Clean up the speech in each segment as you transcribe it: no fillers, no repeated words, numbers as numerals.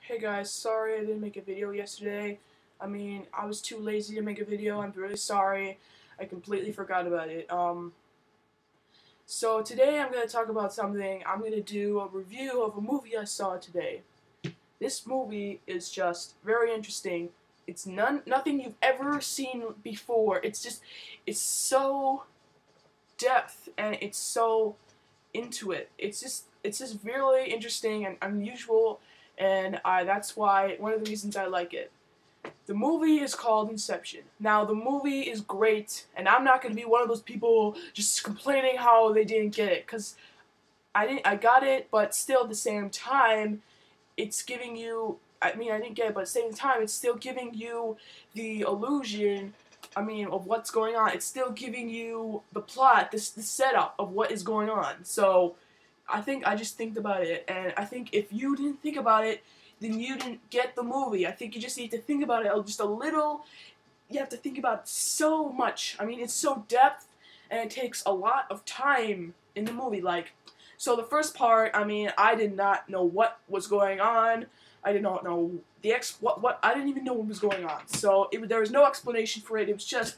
Hey guys, sorry I didn't make a video yesterday. I was too lazy to make a video. I'm really sorry. I completely forgot about it. So today I'm going to talk about something. I'm going to do a review of a movie I saw today. This movie is just very interesting. It's nothing you've ever seen before. It's so depth and it's so into it. It's just really interesting and unusual, and that's why one of the reasons I like it. The movie is called Inception. Now the movie is great, and I'm not gonna be one of those people just complaining how they didn't get it, cause I got it, but still at the same time, it's giving you. I didn't get it, but at the same time, it's still giving you the illusion. Of what's going on. It's still giving you the plot, the setup of what is going on. So, I just think about it, and I think if you didn't think about it, then you didn't get the movie. I think you just need to think about it just a little. You have to think about it so much. It's so depth, and it takes a lot of time in the movie. So the first part, I did not know what was going on. I did not know what I didn't even know what was going on. So there was no explanation for it. It was just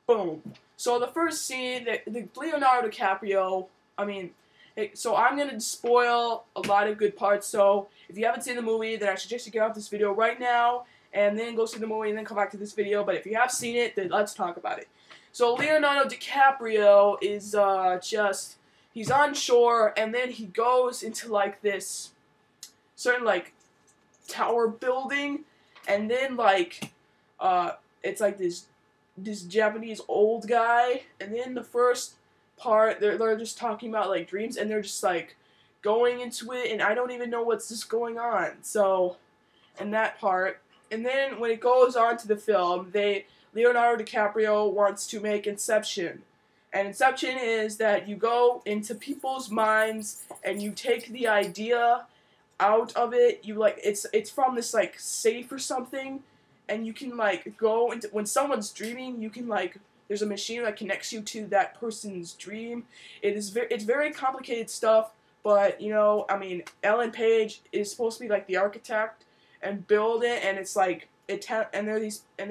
boom. So the first scene, the Leonardo DiCaprio. So I'm gonna spoil a lot of good parts. So if you haven't seen the movie, then I suggest you get off this video right now and then go see the movie and then come back to this video. But if you have seen it, then let's talk about it. So Leonardo DiCaprio is he's on shore, and then he goes into this certain tower building, and then it's this Japanese old guy, and then the first part they're just talking about dreams, and they're just going into it, and I don't even know what's just going on. So in that part, and then when it goes on to the film, Leonardo DiCaprio wants to make Inception. And Inception is that you go into people's minds and you take the idea out of it. It's from this safe or something, and you can go into when someone's dreaming. You can there's a machine that connects you to that person's dream. It's very complicated stuff, but Ellen Page is supposed to be the architect and build it, and they're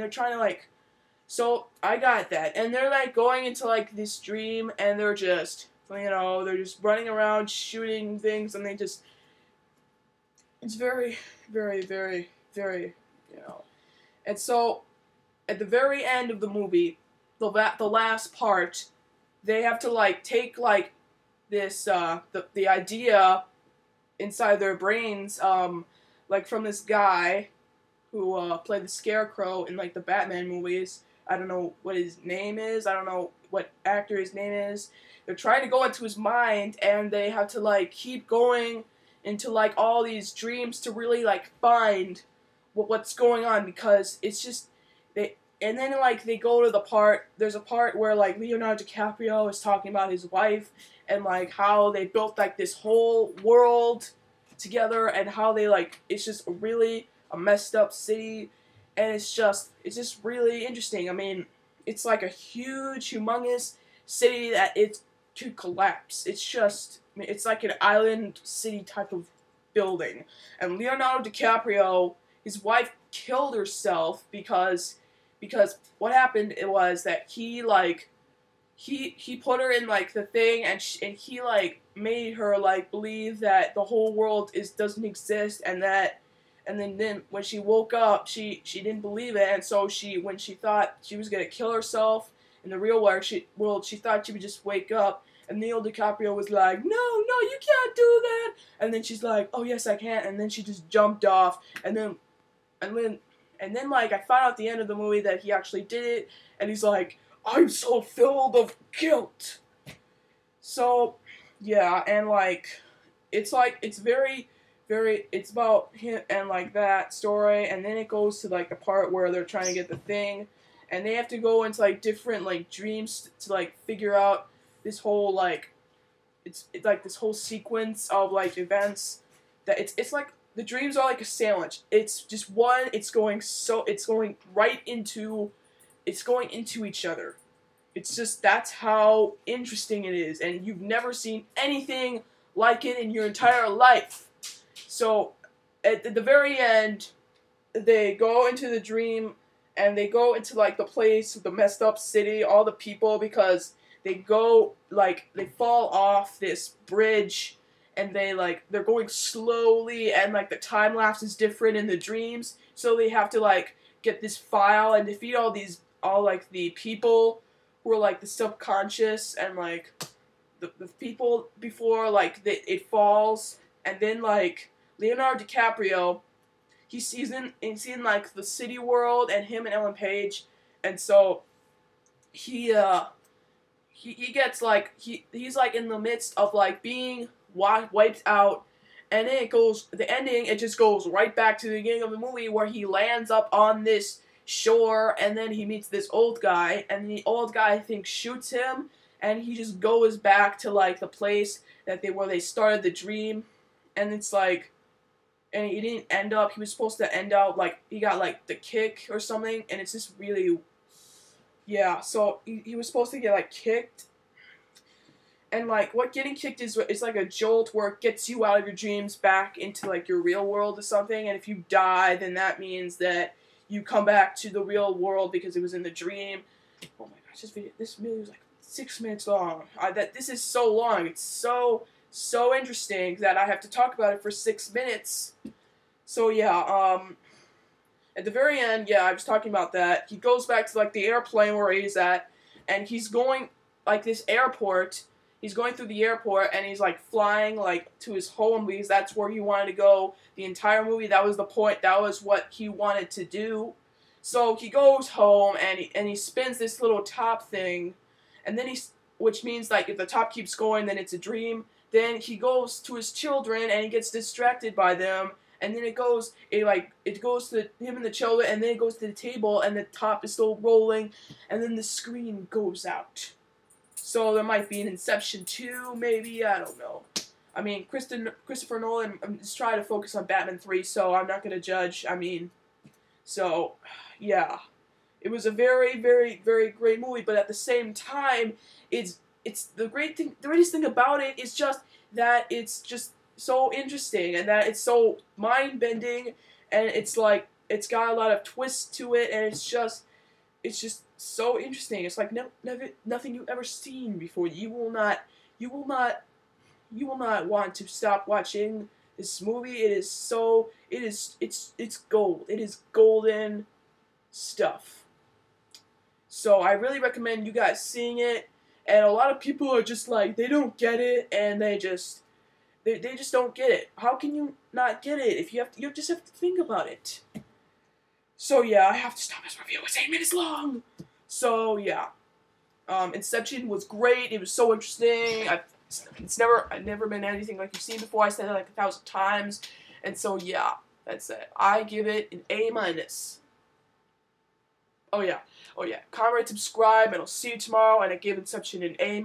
trying to so I got that, and they're going into this dream, and they're just running around shooting things, and it's very, very, very, very, And so at the very end of the movie, the last part, they have to take this the idea inside their brains, from this guy who played the Scarecrow in the Batman movies. I don't know what his name is. I don't know what actor his name is. They're trying to go into his mind, and they have to keep going into all these dreams to really find what's going on, because it's just and then they go to the part. There's a part where Leonardo DiCaprio is talking about his wife, and how they built this whole world together, and how they it's just really a messed up city. And it's just really interesting. It's a huge, humongous city that it's to collapse. It's like an island city type of building. And Leonardo DiCaprio, his wife killed herself because what happened was that he put her in the thing, and he made her believe that the whole world doesn't exist, and then when she woke up, she didn't believe it, and so when she thought she was gonna kill herself in the real world, she thought she would just wake up, and Leo DiCaprio was like, no, you can't do that, and then she's like, oh yes I can, and then she just jumped off, and then I found out at the end of the movie that he actually did it, and he's like, I'm so filled of guilt. So yeah, and it's very, it's about him and that story, and then it goes to the part where they're trying to get the thing, and they have to go into different dreams to figure out this whole it's this whole sequence of events that it's the dreams are a sandwich. It's just one. It's going into each other. It's just, that's how interesting it is, and you've never seen anything like it in your entire life. So at the very end, they go into the dream, and they go into like the place, the messed up city, all the people, because they go like they fall off this bridge, and they're going slowly, and like the time lapse is different in the dreams, so they have to like get this file and defeat all like the people who are like the subconscious, and like the people before like it falls, and then like Leonardo DiCaprio, he's in like the city world, and him and Ellen Page, and so he gets like he's like in the midst of like being wiped out, and then the ending, it just goes right back to the beginning of the movie where he lands up on this shore, and then he meets this old guy, and the old guy I think shoots him, and he just goes back to like the place where they started the dream, and it's like, and he didn't end up, he was supposed to end out like he got like the kick or something, and it's just really, yeah, so he was supposed to get like kicked, and like what getting kicked is like a jolt where it gets you out of your dreams back into like your real world or something, and if you die, then that means that you come back to the real world because it was in the dream. Oh my gosh, this video was like 6 minutes long. This is so long. It's so interesting that I have to talk about it for 6 minutes. So yeah, at the very end, yeah, I was talking about that. He goes back to like the airplane where he's at, and he's going like this airport. He's going through the airport, and he's like flying like to his home because that's where he wanted to go the entire movie. That was the point. That was what he wanted to do. So he goes home, and he spins this little top thing, and then which means like if the top keeps going, then it's a dream. Then he goes to his children, and he gets distracted by them, and then it goes to him and the children, and then it goes to the table, and the top is still rolling, and then the screen goes out. So there might be an Inception 2, maybe, I don't know. I mean, Christopher Nolan is trying to focus on Batman 3, so I'm not going to judge. I mean, so, yeah. It was a very, very, very great movie, but at the same time, it's the greatest thing about it is just that it's just so interesting, and that it's so mind-bending, and it's like, it's got a lot of twists to it, and it's just so interesting. It's like nothing you've ever seen before. You will not want to stop watching this movie. It's gold. It is golden stuff. So I really recommend you guys seeing it. And a lot of people are just like, they don't get it, and they just don't get it. How can you not get it if you just have to think about it? So yeah, I have to stop this review. It's 8 minutes long. So yeah, Inception was great. It was so interesting. I've never been anything like you've seen before. I said it like 1,000 times, and so yeah, that's it. I give it an A-. Oh yeah, comment, subscribe, and I'll see you tomorrow. And I give Inception an A-.